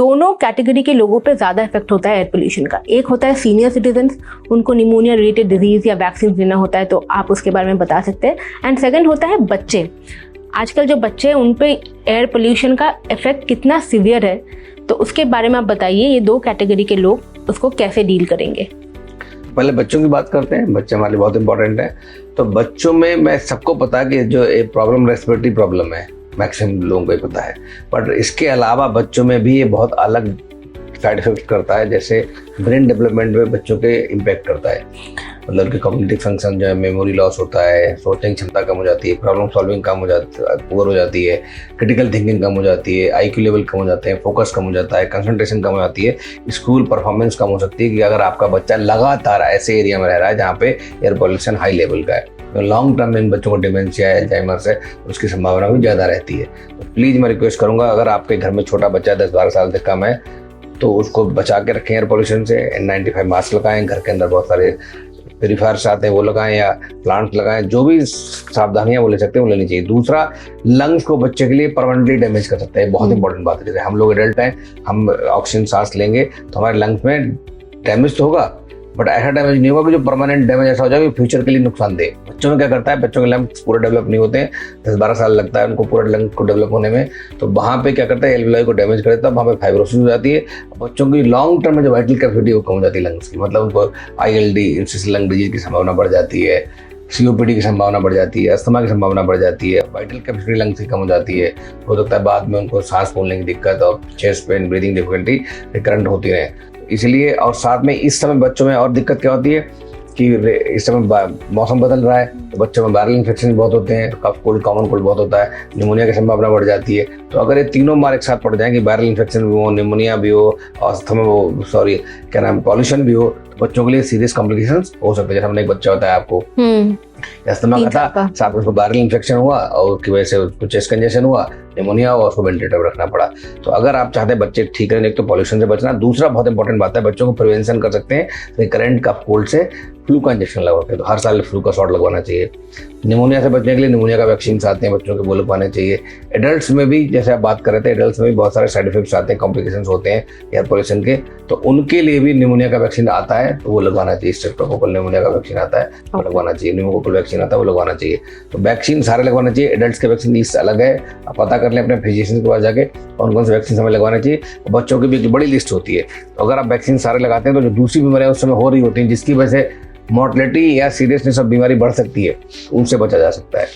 दोनों कैटेगरी के लोगों पे ज़्यादा इफेक्ट होता है एयर पोल्यूशन का। एक होता है सीनियर सिटीजन्स, उनको निमोनिया रिलेटेड डिजीज़ या वैक्सीन लेना होता है, तो आप उसके बारे में बता सकते हैं। एंड सेकंड होता है बच्चे। आजकल जो बच्चे हैं उन पे एयर पोल्यूशन का इफेक्ट कितना सीवियर है, तो उसके बारे में आप बताइए, ये दो कैटेगरी के लोग उसको कैसे डील करेंगे। पहले बच्चों की बात करते हैं। बच्चे हमारे लिए बहुत इंपॉर्टेंट है। तो बच्चों में मैं सबको पता है कि जो एक प्रॉब्लम रेस्पिरेटरी प्रॉब्लम है, मैक्सिमम लोगों को ही पता है, बट इसके अलावा बच्चों में भी ये बहुत अलग साइड इफेक्ट करता है। जैसे ब्रेन डेवलपमेंट में बच्चों के इम्पैक्ट करता है, मतलब उनके कॉग्निटिव फंक्शन जो है, मेमोरी लॉस होता है, सोचने की क्षमता कम हो जाती है, प्रॉब्लम सॉल्विंग कम हो जाती है, पुअर हो जाती है, क्रिटिकल थिंकिंग कम हो जाती है, आईक्यू लेवल कम हो जाते हैं, फोकस कम हो जाता है, कंसंट्रेशन कम हो जाती है, स्कूल परफॉर्मेंस कम हो सकती है कि अगर आपका बच्चा लगातार ऐसे एरिया में रह रहा है जहाँ पे एयर पॉल्यूशन हाई लेवल का है। तो लॉन्ग टर्म में इन बच्चों को डिमेंशिया है, अल्जाइमर्स है, उसकी संभावना भी ज़्यादा रहती है। तो प्लीज़ मैं रिक्वेस्ट करूँगा, अगर आपके घर में छोटा बच्चा 10-12 साल से कम है तो उसको बचा के रखें एयर पोल्यूशन से। N95 मास्क लगाएं, घर के अंदर बहुत सारे प्यूरीफायर्स आते हैं वो लगाएं या प्लांट्स लगाएं, जो भी सावधानियां वो ले सकते हैं वो लेनी चाहिए। दूसरा, लंग्स को बच्चे के लिए परमानेंटली डैमेज कर सकता है, बहुत इंपॉर्टेंट बात है। जैसे हम लोग एडल्ट हैं, हम ऑक्सीजन सांस लेंगे तो हमारे लंग्स में डैमेज तो होगा, बट ऐसा डैमेज नहीं होगा कि जो परमानेंट डैमेज ऐसा हो जाए कि फ्यूचर के लिए नुकसानदेह। बच्चों में क्या करता है, बच्चों के लंग्स पूरे डेवलप नहीं होते हैं, 10-12 साल लगता है उनको पूरे लंग्स को डेवलप होने में। तो वहाँ पे क्या करता है, एल्वियोलाई को डैमेज कर देता है, वहाँ पे फाइब्रोसिस हो जाती है। बच्चों की लॉन्ग टर्म में जो वाइटल कैपेसिटी वो कम हो जाती है लंग्स की, मतलब उनको ILD, इंटरस्टिशियल लंग डिजीज की संभावना बढ़ जाती है, COPD की संभावना बढ़ जाती है, अस्थमा की संभावना बढ़ जाती है, वाइटल कैपेसिटी लंग्स की कम हो जाती है। हो सकता है बाद में उनको सांस फूलने की दिक्कत और chest pain, breathing difficulty recurrent होती रहे। इसलिए, और साथ में इस समय बच्चों में और दिक्कत क्या होती है कि इस समय मौसम बदल रहा है तो बच्चों में वायरल इन्फेक्शन बहुत होते हैं, कफ कोल्ड, कॉमन कोल्ड बहुत होता है, निमोनिया की संभावना बढ़ जाती है। तो अगर ये तीनों मार एक साथ पड़ जाएं कि वायरल इन्फेक्शन भी हो, निमोनिया भी हो और अस्थमा वो क्या नाम पॉल्यूशन भी हो, तो बच्चों के लिए सीरियस कॉम्प्लिकेशंस हो सकते हैं। जैसे हमने एक बच्चा होता है आपको अस्थमा का था, साथ में उसको वायरल इन्फेक्शन हुआ और उसकी वजह से उसको चेस्ट कंजेशन हुआ, निमोनिया हुआ, उसको वेंटिलेटर पर रखना पड़ा। तो अगर आप चाहते हैं बच्चे ठीक रहें, एक तो पॉल्यूशन से बचना, दूसरा बहुत इंपॉर्टेंट बात है, बच्चों को प्रिवेंशन कर सकते हैं रिकरेंट कफ कोल्ड से फ्लू का इंजेक्शन लगवाते हैं। तो हर साल फ्लू का शॉट लगवाना चाहिए। निमोनिया से बचने के लिए निमोनिया का वैक्सीन आते हैं बच्चों के, वो लगवाने चाहिए। एडल्ट्स में भी, जैसे आप बात कर रहे थे, एडल्ट्स में भी बहुत सारे साइड इफेक्ट्स आते हैं, कॉम्प्लिकेशंस होते हैं एयर पोल्यूशन के, तो उनके लिए भी निमोनिया का वैक्सीन आता है तो वो लगवाना चाहिए। स्ट्रेप्टोकोकल निमोनिया का वैक्सीन आता है वो लगवाना चाहिए, न्यूमोकोकल वैक्सीन आता है वो लगवाना चाहिए। तो वैक्सीन सारे लगवाना चाहिए। एडल्ट्स के वैक्सीन इससे अलग है, आप पता कर लें अपने फिजिशियन के पास जाके कौन कौन से वैक्सीन हमें लगवाना चाहिए। बच्चों की भी एक बड़ी लिस्ट होती है, तो अगर आप वैक्सीन सारे लगाते हैं तो जो दूसरी बीमारियां उस समय हो रही होती हैं जिसकी वजह से मोर्टेलिटी या सीरियसनेस ऑफ बीमारी बढ़ सकती है, उनसे बचा जा सकता है।